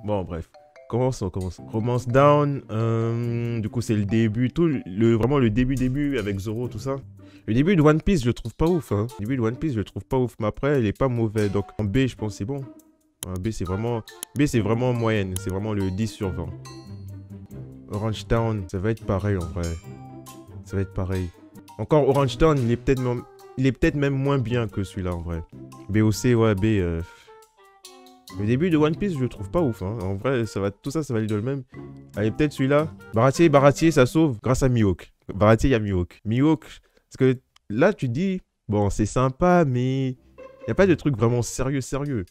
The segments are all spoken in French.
Bon, bref. Commence, on commence. Romance Down, du coup, c'est le début, vraiment le début avec Zoro, tout ça. Le début de One Piece, je le trouve pas ouf, hein. Le début de One Piece, je le trouve pas ouf, mais après, il est pas mauvais. Donc, en B, je pense que c'est bon. B, c'est vraiment moyenne. C'est vraiment le 10 sur 20. Orange Town, ça va être pareil, en vrai. Ça va être pareil. Encore, Orange Town, il est peut-être même moins bien que celui-là, en vrai. BOC, ouais, B... Le début de One Piece, je le trouve pas ouf, hein. En vrai, tout ça, ça va aller dans le même. Allez, peut-être celui-là. Baratier, ça sauve grâce à Mihawk. Baratier, il y a Mihawk. Mihawk, parce que là, tu te dis, bon, c'est sympa, mais il n'y a pas de truc vraiment sérieux.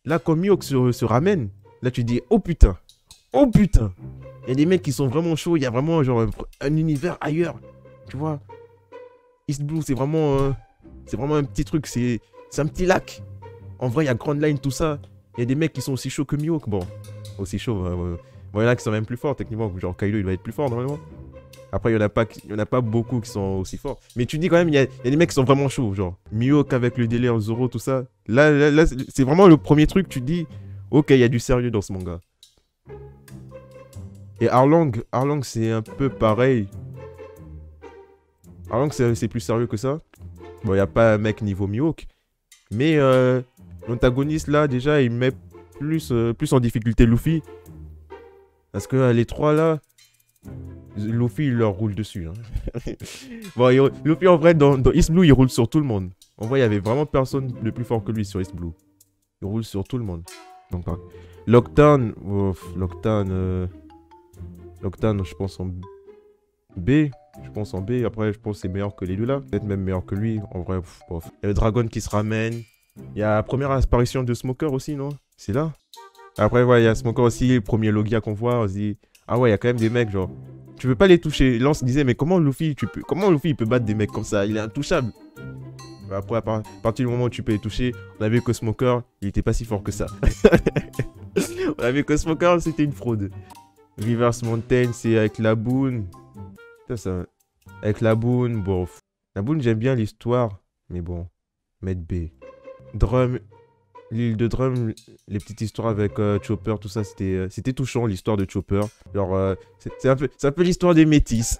Là, quand Mihawk se ramène, là, tu te dis, oh putain. Oh putain. Il y a des mecs qui sont vraiment chauds, il y a vraiment genre un univers ailleurs. Tu vois. East Blue, c'est vraiment un petit truc, c'est un petit lac. En vrai, il y a Grand Line, tout ça. Il y a des mecs qui sont aussi chauds que Mihawk. Bon, aussi chauds. Bon, il y en a qui sont même plus forts, techniquement. Genre Kaido, il va être plus fort, normalement. Après, il n'y en a pas beaucoup qui sont aussi forts. Mais tu dis quand même, il y a des mecs qui sont vraiment chauds. Genre Mihawk avec le délire Zoro, tout ça. Là c'est vraiment le premier truc. Tu dis, ok, il y a du sérieux dans ce manga. Et Arlong, c'est un peu pareil. Arlong, c'est plus sérieux que ça. Bon, il n'y a pas un mec niveau Mihawk. Mais l'antagoniste, là, déjà, il met plus en difficulté Luffy. Parce que les trois, là, Luffy, il leur roule dessus. Hein. Bon, Luffy, en vrai, dans East Blue, il roule sur tout le monde. En vrai, il y avait vraiment personne de plus fort que lui sur East Blue. Il roule sur tout le monde. Donc, Lockdown, Lockdown, je pense en B. Après, je pense que c'est meilleur que les deux là. Peut-être même meilleur que lui. En vrai, bof. Il y a le Dragon qui se ramène. Il y a la première apparition de Smoker aussi, non? C'est là. Après, ouais, il y a Smoker aussi, le premier Logia qu'on voit. On se dit, ah ouais, il y a quand même des mecs, genre. Tu peux pas les toucher. Lance disait, mais comment Luffy il peut battre des mecs comme ça? Il est intouchable. Après, à partir du moment où tu peux les toucher, on a vu que Smoker, il était pas si fort que ça. On a vu que Smoker, c'était une fraude. Reverse Mountain, c'est avec la Boone. Ça, avec la Boone, bon. La Boone, j'aime bien l'histoire, mais bon. Mettre B. Drum, l'île de Drum, les petites histoires avec Chopper, tout ça, c'était touchant, l'histoire de Chopper. Genre, c'est un peu l'histoire des métis.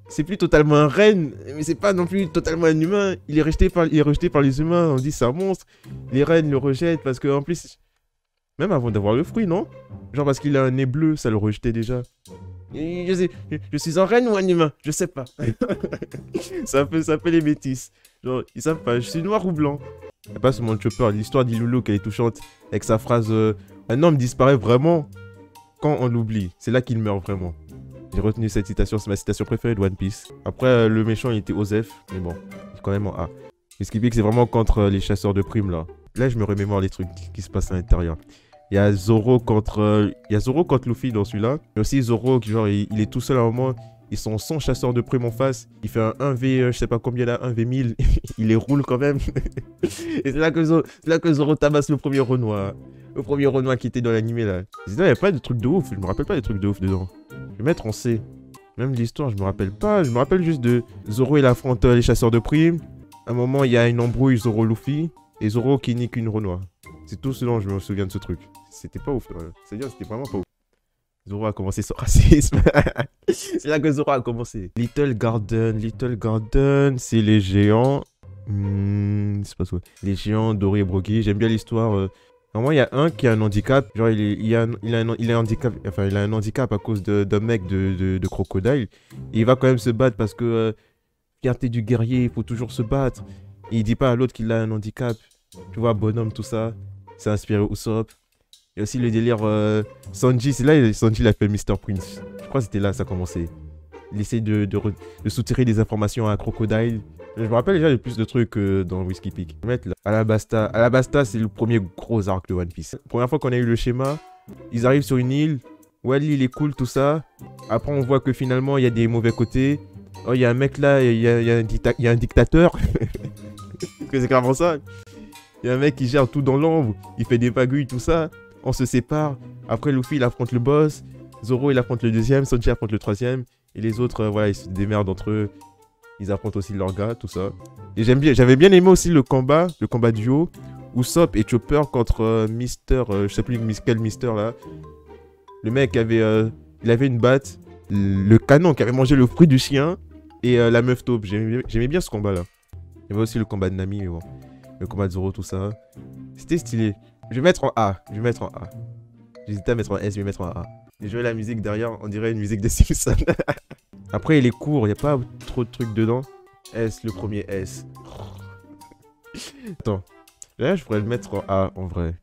C'est plus totalement un renne, mais c'est pas non plus totalement un humain. Il est rejeté par les humains, on dit c'est un monstre. Les rennes le rejettent parce que en plus, même avant d'avoir le fruit, non? Genre parce qu'il a un nez bleu, ça le rejetait déjà. Je suis un renne ou un humain? Je sais pas. ça fait les métis. Genre, ils savent pas, je suis noir ou blanc. Et pas seulement Chopper, l'histoire d'Ilulu qui est touchante avec sa phrase un homme disparaît vraiment quand on l'oublie. C'est là qu'il meurt vraiment. J'ai retenu cette citation, c'est ma citation préférée de One Piece. Après, le méchant il était Osef, mais bon, c'est quand même en A. Et ce qui fait que c'est vraiment contre les chasseurs de primes là. Là, je me remémore les trucs qui se passent à l'intérieur. Il y a Zoro contre Luffy dans celui-là. Mais aussi Zoro, genre, il est tout seul à un moment. Ils sont 100 chasseurs de primes en face. Il fait un 1v, je sais pas combien là, 1v1000. Il les roule quand même. Et c'est là que Zoro tabasse le premier Renoir. Le premier Renoir qui était dans l'animé là. Sinon, il n'y avait pas de trucs de ouf. Je me rappelle pas des trucs de ouf dedans. Je vais mettre en C. Même l'histoire, je me rappelle pas. Je me rappelle juste de Zoro, il affronte les chasseurs de primes. À un moment, il y a une embrouille Zoro-Luffy. Et Zoro qui nique une Renoir. C'est tout ce dont je me souviens de ce truc. C'était pas ouf. C'est-à-dire, c'était vraiment pas ouf. Zoro a commencé son racisme. C'est là que Zoro a commencé. Little Garden, c'est les géants. C'est pas ça. Les géants dorés et broqués. J'aime bien l'histoire. Normalement, il y a un qui a un handicap. Genre, il a un handicap à cause d'un mec de crocodile. Et il va quand même se battre parce que fierté du guerrier, il faut toujours se battre. Et il dit pas à l'autre qu'il a un handicap. Tu vois, bonhomme, tout ça. C'est inspiré Usopp. Il y a aussi le délire Sanji. C'est là Sanji il a fait Mr. Prince. Je crois que c'était là ça a commencé. Il essaie de soutirer des informations à Crocodile. Je me rappelle déjà le plus de trucs dans Whiskey Peak. Je vais mettre là. Alabasta, c'est le premier gros arc de One Piece. Première fois qu'on a eu le schéma, ils arrivent sur une île. Ouais, l'île est cool, tout ça. Après, on voit que finalement, il y a des mauvais côtés. Oh, il y a un mec là, il y a un dictateur. Parce que c'est clairement ça. Il y a un mec qui gère tout dans l'ombre. Il fait des pagouilles, tout ça. On se sépare. Après, Luffy, il affronte le boss. Zoro, il affronte le deuxième. Sanji affronte le troisième. Et les autres, voilà, ils se démerdent entre eux. Ils affrontent aussi leurs gars, tout ça. Et j'avais bien aimé aussi le combat duo, Usopp et Chopper contre Mister, je sais plus quel Mister là. Le mec avait, il avait une batte, le canon qui avait mangé le fruit du chien et la meuf taupe. J'aimais bien ce combat là. Il y avait aussi le combat de Nami, mais bon. Le combat de Zoro, tout ça. C'était stylé. Je vais mettre en A. Je vais mettre en A. J'hésitais à mettre en S, je vais mettre en A. J'ai joué la musique derrière, on dirait une musique des Simpsons. Après, il est court, il n'y a pas trop de trucs dedans. S, le premier S. Attends. Là, je pourrais le mettre en A, en vrai.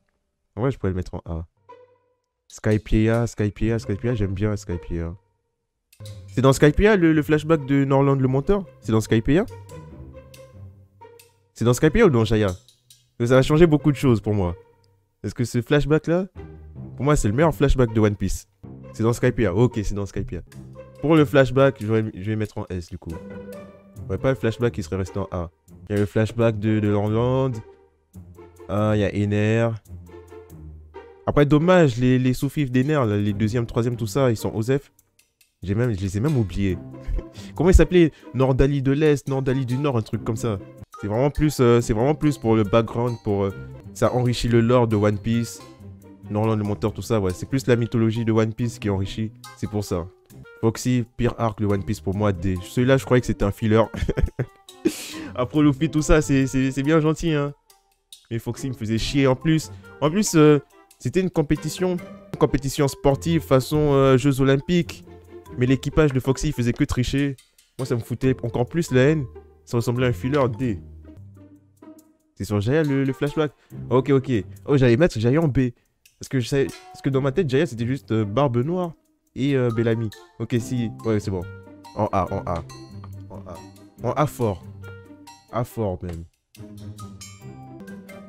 En vrai, je pourrais le mettre en A. Skypiea, j'aime bien Skypiea. C'est dans Skypiea le flashback de Norland le monteur? C'est dans Skypiea? C'est dans Skypiea ou dans Jaya? Ça va changer beaucoup de choses pour moi. Est-ce que ce flashback là, pour moi c'est le meilleur flashback de One Piece. C'est dans Skypiea, ok c'est dans Skypiea. Pour le flashback, je vais mettre en S du coup. Ouais, pas le flashback qui serait resté en A. Il y a le flashback de Norland. Il y a Ener. Après dommage, les sous-fifs d'Ener, les deuxième, troisième, tout ça, ils sont OSEF. Je les ai même oubliés. Comment il s'appelait? Nordali de l'Est, Nordali du Nord, un truc comme ça. C'est vraiment plus pour le background, pour ça enrichit le lore de One Piece. Norland le monteur, tout ça, ouais. C'est plus la mythologie de One Piece qui enrichit. C'est pour ça. Foxy, pire arc de One Piece pour moi, D. Celui-là, je croyais que c'était un filler. Après Luffy, tout ça, c'est bien gentil, hein. Mais Foxy me faisait chier en plus. C'était une compétition sportive façon Jeux Olympiques. Mais l'équipage de Foxy, il faisait que tricher. Moi, ça me foutait encore plus la haine. Ça ressemblait à un filler D. C'est sur Jaya le flashback. Ok. Oh, j'allais mettre Jaya en B. Parce que dans ma tête, Jaya, c'était juste Barbe Noire et Bellamy. Ok, si. Ouais, c'est bon. En A. En A fort. A fort, même.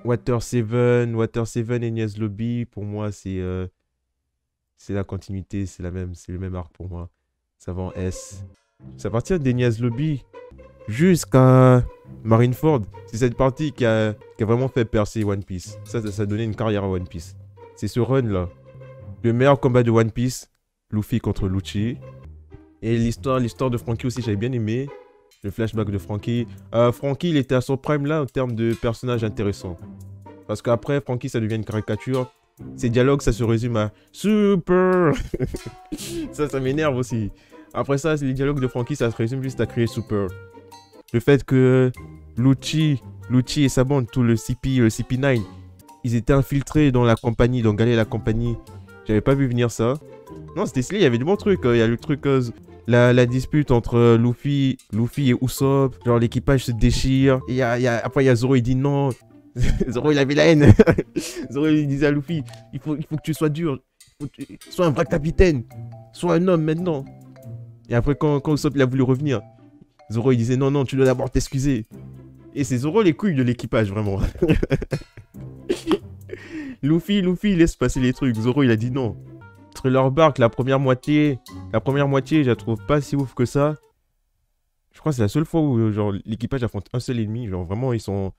Water 7 et Niaz Lobby, pour moi, c'est la continuité, c'est le même arc pour moi. Ça va en S. C'est à partir des Niaz Lobby jusqu'à Marineford. C'est cette partie qui a vraiment fait percer One Piece. Ça a donné une carrière à One Piece. C'est ce run là. Le meilleur combat de One Piece, Luffy contre Lucci. Et l'histoire de Franky aussi, j'avais bien aimé. Le flashback de Franky. Franky, il était à son prime là en termes de personnage intéressant. Parce qu'après, Franky, ça devient une caricature. Ses dialogues, ça se résume à Super. Ça m'énerve aussi. Après ça, les dialogues de Franky, ça se résume juste à créer Super. Le fait que Lucci et sa bande, tout le CP9, ils étaient infiltrés dans la compagnie, dans Galer la compagnie. J'avais pas vu venir ça. Non, c'était stylé, il y avait des bons trucs. Il y a le truc, la dispute entre Luffy et Usopp. Genre, l'équipage se déchire. Et après, il y a Zoro, il dit non. Zoro, il avait la haine. Zoro, il disait à Luffy, il faut que tu sois dur. Sois un vrai capitaine. Sois un homme maintenant. Et après, quand Usopp il a voulu revenir, Zoro, il disait non, tu dois d'abord t'excuser. Et c'est Zoro les couilles de l'équipage, vraiment. Luffy, il laisse passer les trucs. Zoro, il a dit non. Thriller Bark, la première moitié, je la trouve pas si ouf que ça. Je crois que c'est la seule fois où genre l'équipage affronte un seul ennemi. Genre vraiment, ils sont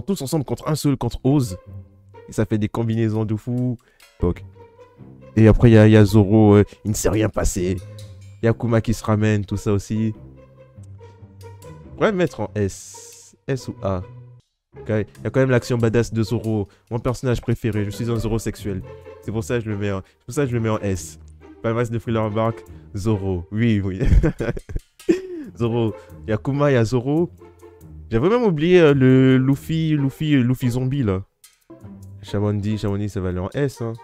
tous ensemble contre Oz. Et ça fait des combinaisons de fou. Donc. Et après, il y a Zoro, il ne s'est rien passé. Il y a Kuma qui se ramène, tout ça aussi. On pourrait le mettre en S. S ou A. Il y a quand même l'action badass de Zoro. Mon personnage préféré. Je suis un Zoro sexuel. C'est pour ça que je le mets en S. Palmarès de Thriller Bark. Zoro. Oui. Zoro. Il y a Kuma, il y a Zoro. J'avais même oublié le Luffy zombie là. Chamondi, ça va aller en S. Hein.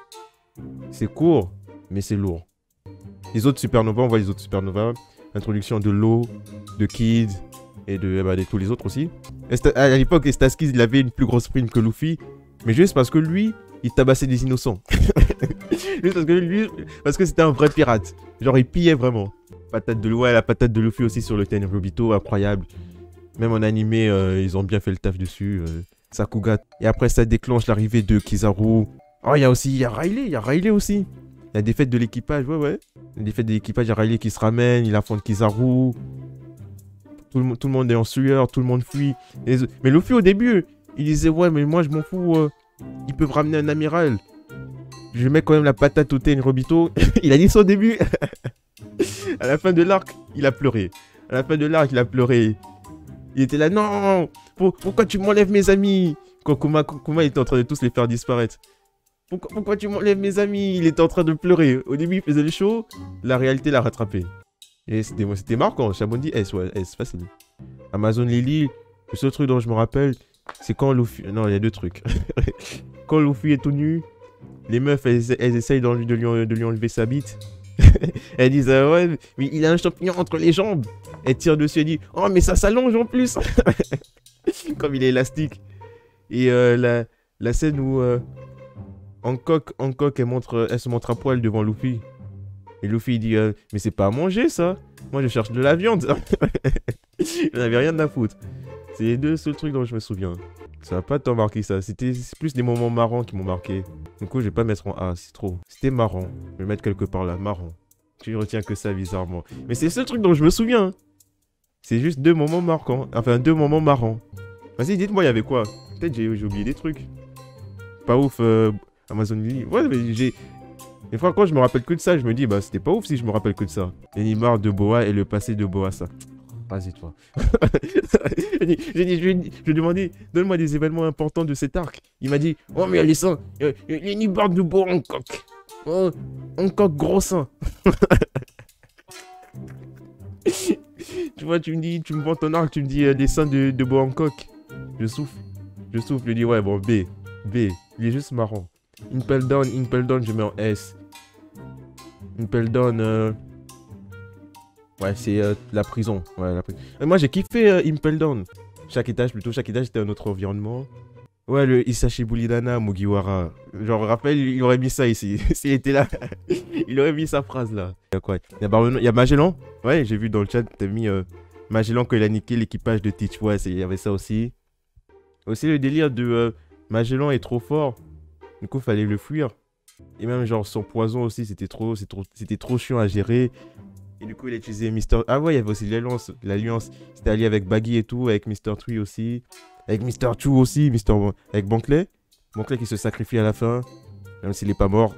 C'est court, mais c'est lourd. Les autres supernovas, on voit les autres supernovas. Introduction de Law, de Kid et de tous les autres aussi. À l'époque, Staskis, il avait une plus grosse prime que Luffy. Mais juste parce que lui, il tabassait des innocents. Juste parce que c'était un vrai pirate. Genre, il pillait vraiment. La patate de Luffy aussi sur le Tenryubito, incroyable. Même en animé, ils ont bien fait le taf dessus. Sakuga. Et après, ça déclenche l'arrivée de Kizaru. Oh, il y a Riley aussi. La défaite de l'équipage, ouais. La défaite de l'équipage, il y a Riley qui se ramène, il affronte Kizaru. Tout le monde est en sueur, tout le monde fuit. Mais Luffy, au début, il disait, ouais, mais moi, je m'en fous. Ils peuvent ramener un amiral. Je mets quand même la patate au Tenryubito. Il a dit ça au début. À la fin de l'arc, il a pleuré. Il était là, non, pourquoi tu m'enlèves mes amis? Quand Kuma était en train de tous les faire disparaître. Pourquoi tu m'enlèves mes amis? Il était en train de pleurer. Au début, il faisait le show. La réalité l'a rattrapé. Et c'était marquant. Shabondi S, ouais, S, facile. Amazon Lily, le seul truc dont je me rappelle, c'est quand Luffy... Non, il y a deux trucs. Quand Luffy est tout nu, les meufs, elles essayent de lui enlever sa bite. Elles disent, ouais, mais il a un champignon entre les jambes. Elle tire dessus et dit, oh, mais ça s'allonge en plus. Comme il est élastique. Et la scène où Hancock, elle se montre à poil devant Luffy. Et Luffy il dit, mais c'est pas à manger ça. Moi je cherche de la viande. Il n'avait rien à foutre. C'est les deux seuls trucs dont je me souviens. Ça va pas tant marqué ça. C'est plus des moments marrants qui m'ont marqué. Du coup je vais pas mettre en A, c'est trop. C'était marrant. Je vais mettre quelque part là, marrant. Je retiens que ça bizarrement. Mais c'est le seul truc dont je me souviens. C'est juste deux moments marquants. Enfin deux moments marrants. Vas-y dites-moi il y avait quoi. Peut-être j'ai oublié des trucs. Pas ouf, Amazon Lily. Ouais, mais j'ai... Des fois, quand je me rappelle que de ça, je me dis, bah, c'était pas ouf si je me rappelle que de ça. L'animar de Boa et le passé de Boa, ça. Vas-y, toi. Je lui ai demandé, donne-moi des événements importants de cet arc. Il m'a dit, oh, mais les seins, l'animar de Boa Hancock. Oh, Hancock gros sein. Tu vois, tu me vends ton arc, tu me dis les seins de Boa Hancock. Je souffle, je dis, ouais, bon, B, il est juste marrant. Impel Down, je mets en S. Impel Down, ouais, c'est la prison. Ouais, la prison. Moi, j'ai kiffé Impel Down. Chaque étage était un autre environnement. Ouais, le Hisashi Buridana Mugiwara. Genre, rappelle, il aurait mis ça ici. S'il était là, il aurait mis sa phrase là. Il y a quoi? Il y a Magellan. Ouais, j'ai vu dans le chat, t'as mis Magellan quand il a niqué l'équipage de Teach. Ouais, il y avait ça aussi. Aussi le délire de Magellan est trop fort. Du coup, fallait le fuir. Et même genre son poison aussi, c'était trop chiant à gérer. Et du coup, il a utilisé Mister... Ah ouais, il y avait aussi l'alliance. C'était allié avec Baggy et tout, avec Mister Tree aussi. Avec Mister Chu aussi, avec Bankley. Bankley qui se sacrifie à la fin. Même s'il est pas mort.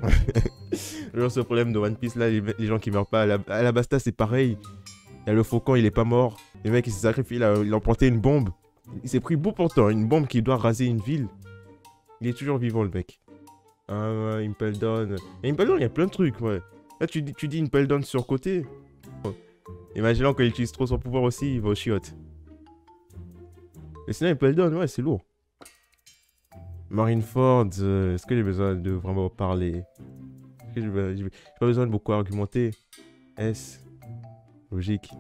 Genre ce problème de One Piece là, les gens qui meurent pas. À la Basta, c'est pareil. Il y a le faucon, il est pas mort. Le mec, il s'est sacrifié, il a emporté une bombe. Il s'est pris beau pourtant, une bombe qui doit raser une ville. Il est toujours vivant, le mec. Ah ouais, Impel Down. Et Impel Down, il y a plein de trucs, ouais. Là, tu dis Impel Down sur côté. Oh. Imaginons qu'il utilise trop son pouvoir aussi, il va au chiotte. Et sinon, Impel Down, ouais, c'est lourd. Marineford, est-ce que j'ai besoin de vraiment parler? J'ai pas besoin de beaucoup argumenter. S. Logique.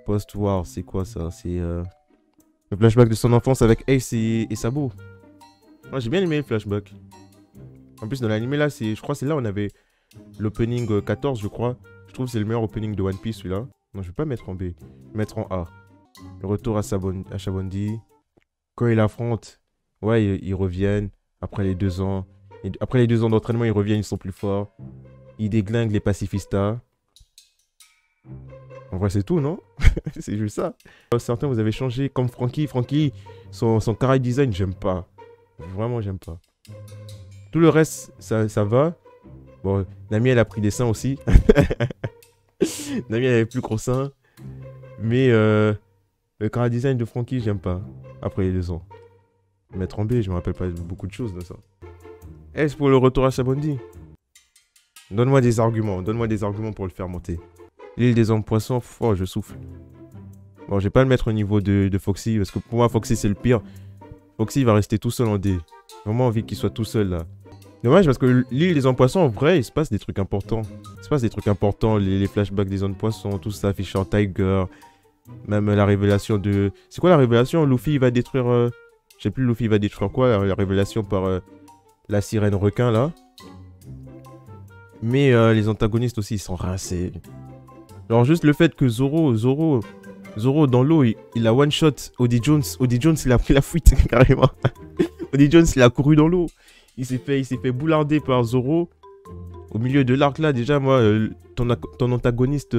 Post-war, c'est quoi ça? C'est le flashback de son enfance avec Ace et Sabo. Moi, j'ai bien aimé le flashback. En plus, dans l'anime là, je crois que c'est là où on avait l'opening 14, je crois. Je trouve que c'est le meilleur opening de One Piece, celui-là. Non, je vais pas mettre en B. Je vais mettre en A. Le retour à Shabondi. Quand ils affrontent, ouais, ils reviennent. Après les 2 ans. Et après les 2 ans d'entraînement, ils reviennent, ils sont plus forts. Ils déglinguent les pacifistas. En vrai, c'est tout, non? C'est juste ça. Certains, vous avez changé. Comme Franky. Franky, son character design, j'aime pas. Vraiment, j'aime pas. Tout le reste, ça va. Bon, Nami, elle a pris des seins aussi. Nami, elle avait plus gros seins. Mais le character design de Franky, j'aime pas. Après les 2 ans. Mettre en B, je me rappelle pas beaucoup de choses de ça. Est-ce pour le retour à Shabondi? Donne-moi des arguments. Donne-moi des arguments pour le faire monter. L'île des hommes poissons, oh, je souffle. Bon, je vais pas le mettre au niveau de Foxy. Parce que pour moi, Foxy, c'est le pire. Foxy, il va rester tout seul en D. J'ai vraiment envie qu'il soit tout seul là. Dommage parce que l'île des hommes poissons, en vrai, il se passe des trucs importants. Il se passe des trucs importants, les flashbacks des hommes poissons, tout ça, Fisher Tiger. Même la révélation de... C'est quoi la révélation? Luffy, il va détruire... Je sais plus, Luffy, il va détruire quoi? La révélation par la sirène requin, là. Mais les antagonistes aussi, ils sont rincés. Alors juste le fait que Zoro dans l'eau, il a one-shot Odie Jones. Odie Jones, il a pris la fuite, carrément. Odie Jones, il a couru dans l'eau. Il s'est fait boularder par Zoro. Au milieu de l'arc là, déjà, moi, ton antagoniste,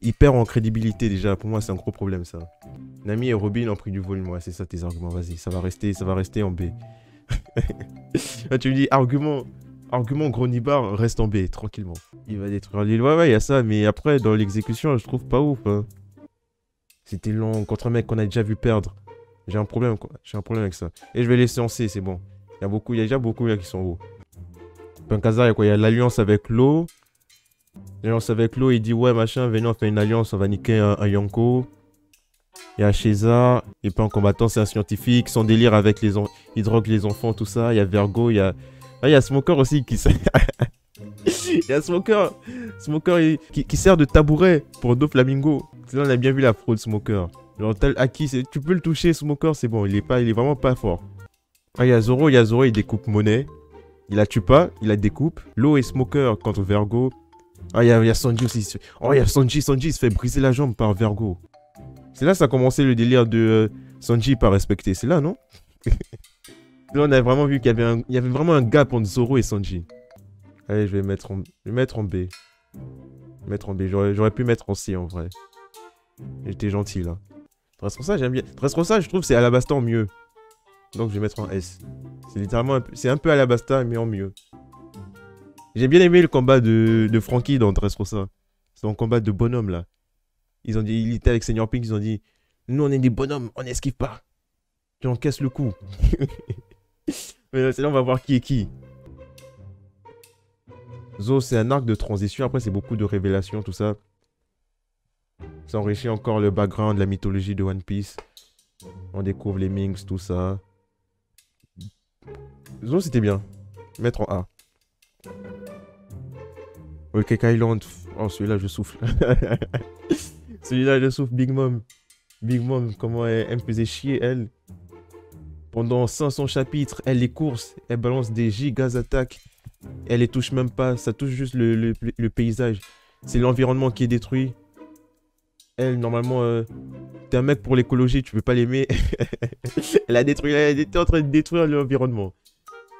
il perd en crédibilité déjà. Pour moi, c'est un gros problème, ça. Nami et Robin ont pris du volume. Ouais, c'est ça tes arguments. Vas-y, ça va rester en B. Là, tu me dis, argument gros nibar, reste en B, tranquillement. Il va détruire l'île. Ouais, il y a ça. Mais après, dans l'exécution, je trouve pas ouf. Hein. C'était long contre un mec qu'on a déjà vu perdre. J'ai un problème, quoi. J'ai un problème avec ça. Et je vais laisser en C, c'est bon. Il y a déjà beaucoup là qui sont hauts. Pankazar, il y a quoi? Il y a l'alliance avec l'eau. L'alliance avec l'eau, il dit ouais, machin, venez, on fait une alliance, on va niquer un Yonko. Il y a Sheza, il est pas un combattant, c'est un scientifique. Son délire avec les enfants, il drogue les enfants, tout ça. Il y a Vergo, il y a. Ah, il y a Smoker aussi qui sert. Il y a Smoker. Smoker qui sert de tabouret pour Doflamingo. Là, on a bien vu la fraude Smoker. Genre, tel Aki, tu peux le toucher, Smoker, c'est bon. Il est vraiment pas fort. Ah, il y a Zoro, il découpe monnaie. Il la tue pas, il la découpe. L'eau et Smoker contre Vergo. Ah, il y a Sanji aussi. Oh, il y a Sanji il se fait briser la jambe par Vergo. C'est là que ça a commencé le délire de Sanji pas respecté. C'est là, non? Là, on a vraiment vu qu'il y avait vraiment un gap entre Zoro et Sanji. Allez, je vais mettre en B. J'aurais pu mettre en C, en vrai. J'étais gentil, là. Dressrosa, j'aime bien. Dressrosa, je trouve c'est Alabasta en mieux. Donc, je vais mettre en S. C'est littéralement... C'est un peu Alabasta, mais en mieux. J'ai bien aimé le combat de Franky dans Dressrosa. C'est un combat de bonhomme, là. Ils ont dit... Il était avec Senior Pink, ils ont dit... Nous, on est des bonhommes, on n'esquive pas. Tu encaisses le coup. Mais c'est là, on va voir qui est qui. Zo, c'est un arc de transition. Après, c'est beaucoup de révélations, tout ça. Ça enrichit encore le background, la mythologie de One Piece. On découvre les Minks, tout ça. Zo, c'était bien. Mettre en A. Ok, Island. Oh, celui-là, je souffle. Celui-là, je souffle. Big Mom. Big Mom, comment elle me faisait chier, elle. Pendant 500 chapitres, elle les course. Elle balance des gigas attaques. Elle les touche même pas. Ça touche juste le paysage. C'est l'environnement qui est détruit. Elle, normalement, t'es un mec pour l'écologie, tu peux pas l'aimer. Elle était en train de détruire l'environnement.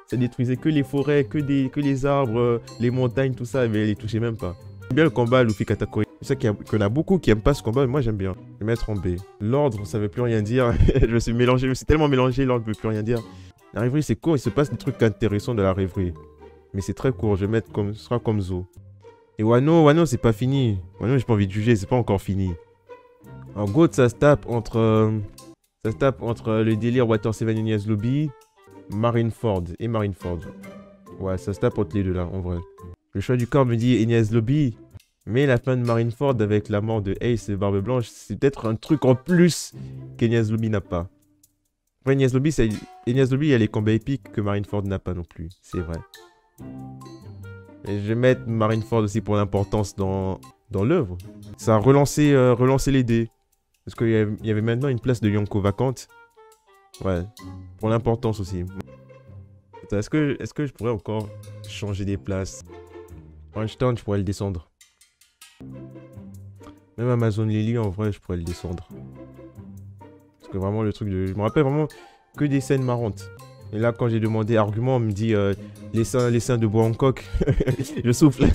Ça détruisait que les forêts, que les arbres, les montagnes, tout ça, mais elle les touchait même pas. J'aime bien le combat Luffy Katakuri. Je sais qu'il y en a beaucoup qui aiment pas ce combat, mais moi j'aime bien. Je vais mettre en B. L'ordre, ça veut plus rien dire. Je me suis tellement mélangé, l'ordre veut plus rien dire. La rêverie, c'est court, il se passe des trucs intéressants de la rêverie. Mais c'est très court, je vais mettre comme... Ce sera comme Zo. Et Wano, c'est pas fini. Wano, j'ai pas envie de juger, c'est pas encore fini. En Goat, ça se tape entre le délire Water 7 et Nias Lobby, Marineford. Ouais, ça se tape entre les deux là, en vrai. Le choix du corps me dit Enies Lobby, mais la fin de Marineford avec la mort de Ace et Barbe Blanche, c'est peut-être un truc en plus qu'Enies Lobby n'a pas. Après, Enies Lobby, il y a les combats épiques que Marineford n'a pas non plus, c'est vrai. Et je vais mettre Marineford aussi pour l'importance dans l'œuvre. Ça a relancé les dés. Parce qu'il y avait maintenant une place de Yonko vacante. Ouais, pour l'importance aussi. Attends, est-ce que je pourrais encore changer des places? Einstein, je pourrais le descendre. Même Amazon Lily, en vrai, je pourrais le descendre. Parce que vraiment, le truc de... Je me rappelle vraiment que des scènes marrantes. Et là, quand j'ai demandé argument, on me dit les seins de bois en coque. Je souffle.